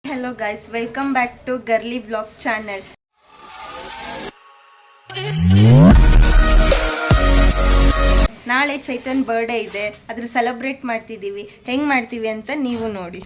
Hello guys, welcome back to Girly Vlog channel. ನಾಳೆ Chaitan birthday ಇದೆ, ಅದ್ರ ಸೆಲೆಬ್ರೇಟ್ ಮಾಡ್ತಿದ್ದೀವಿ. ಹೆಂಗ್ ಮಾಡ್ತೀವಿ ಅಂತ ನೀವು ನೋಡಿ.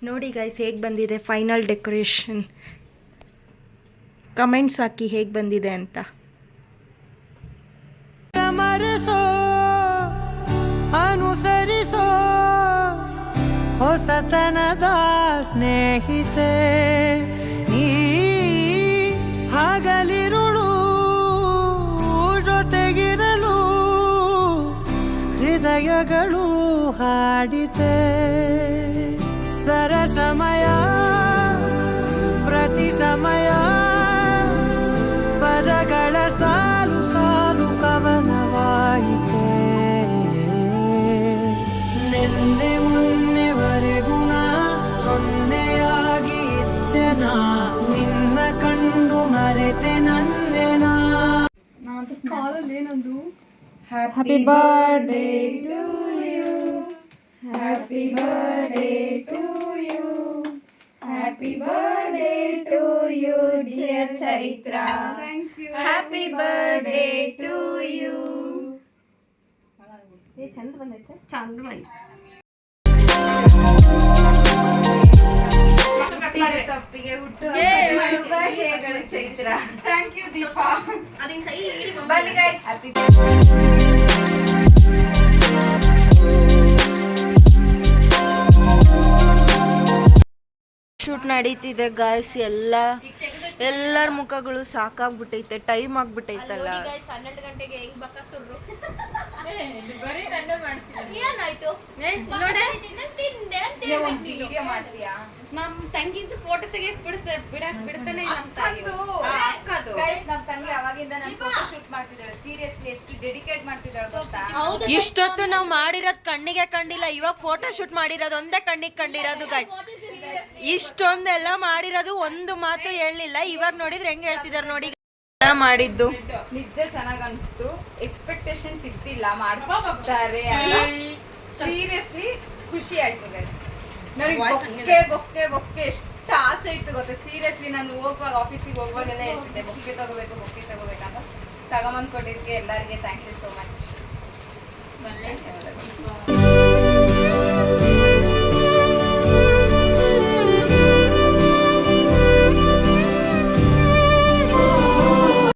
ನೋಡಿ ಗೈಸ್ ಹೇಗೆ ಬಂದಿದೆ ಫೈನಲ್ ಡೆಕೋರೇಷನ್. ಕಮೆಂಟ್ಸ್ ಹಾಕಿ ಹೇಗೆ ಬಂದಿದೆ ಅಂತ. ಅನುಸರಿಸೋ ಹೊಸತನದ ಸ್ನೇಹಿತೆ ನೀ ಹಗಲಿರುಳು ಜೊತೆಗಿರಲು ಹೃದಯಗಳು ಹಾಡಿತೆ. ಸರಸಮಯ ಪ್ರತಿ ಸಮಯ ಪದಗಳ ಸಾಲು ಸಾಲು ಕವನವಾಯಿತೆ. ನಿನ್ನೆ ಮೊನ್ನೆವರೆಗೂ ಸೊನ್ನೆಯಾಗಿ ಇದ್ದೆನಾ, ನಿನ್ನ ಕಂಡು ಮರೆತೆ ನನ್ನೆನಾ. Happy birthday to you, happy birthday to you, happy birthday to you dear Chaitra. Happy birthday to you. ಚಂದ ಬಂದೈತೆ, ಚಂದ ಬಂದ. ತಪ್ಪಿಗೆ ಹುಟ್ಟು ಶುಭಾಶಯಗಳು ಚೈತ್ರ. Thank you Deepa. ಬನ್ನಿ ಗೈಸ್, ಹ್ಯಾಪಿ ಶೂಟ್ ನಡೀತಿದೆ ಗಾಯ್ಸ್. ಎಲ್ಲರ ಮುಖಗಳು ಸಾಕಾಗ್ಬಿಟ್ಟೈತೆ, ಟೈಮ್ ಆಗ್ಬಿಟ್ಟೈತಲ್ಲ. 12 ಗಂಟೆಗೆ ಹೆಂಗ್ ಬಕ್ಕಸುರ್ರು ಏನಾಯ್ತು? ನಮ್ ತಂಗಿದ್ದು ಫೋಟೋ ತೆಗಿಯಕ್ ಬಿಡ್ತಾನೆ ನಮ್ ತಂಗಿ ಅವಾಗಿಂದ ನಾನು ಫೋಟೋ ಶೂಟ್ ಮಾಡ್ತಿದ್ದಾಳೆ. ಸೀರಿಯಸ್ಲಿ ಎಷ್ಟು ಡೆಡಿಕೇಟ್ ಮಾಡ್ತಿದ್ದಾಳೆ ಗೊತ್ತಾ? ಇಷ್ಟೊತ್ತು ನಾವು ಮಾಡಿರೋದ್ ಕಣ್ಣಿಗೆ ಕಂಡಿಲ್ಲ, ಇವಾಗ ಫೋಟೋ ಶೂಟ್ ಮಾಡಿರೋದು ಒಂದೇ ಕಣ್ಣಿಗೆ ಕಂಡಿರೋದು ಗಾಯ್ಸ್. ಇಷ್ಟೊಂದೆಲ್ಲ ಮಾಡಿರೋದು ಒಂದು ಮಾತು ಹೇಳಲಿಲ್ಲ, ಇವಾಗ ನೋಡಿದ್ರೆ ಹೆಂಗ್ ಹೇಳ್ತಿದಾರೆ ನೋಡಿ. ಮಾಡಿದ್ದು ನಿಜ ಚೆನ್ನಾಗ್ ಅನ್ಸ್ತು. ಎಕ್ಸ್ಪೆಕ್ಟೇಷನ್ಸ್ ಇದ್ದಿಲ್ಲ, ಮಾಡ್ತಾರೆ ಅಂತ. ಸೀರಿಯಸ್ಲಿ ಖುಷಿ ಆಯ್ತು ಗೈಸ್. ನನಗೆ ಬೊಕ್ಕೆ ಎಷ್ಟು ಆಸೆ ಇತ್ತು ಗೊತ್ತಾ. ಸೀರಿಯಸ್ಲಿ ನಾನು ಹೋಗುವಾಗ, ಆಫೀಸಿಗೆ ಹೋಗುವಾಗೆಲ್ಲ ಹೇಳ್ತಿದ್ದೆ ಬೊಕ್ಕೆ ತಗೋಬೇಕಂತ. ತಗೊಂಬಂದ್ ಕೊಟ್ಟಿದ್ದಕ್ಕೆ ಎಲ್ಲರಿಗೆ ಥ್ಯಾಂಕ್ ಯು ಸೋ ಮಚ್.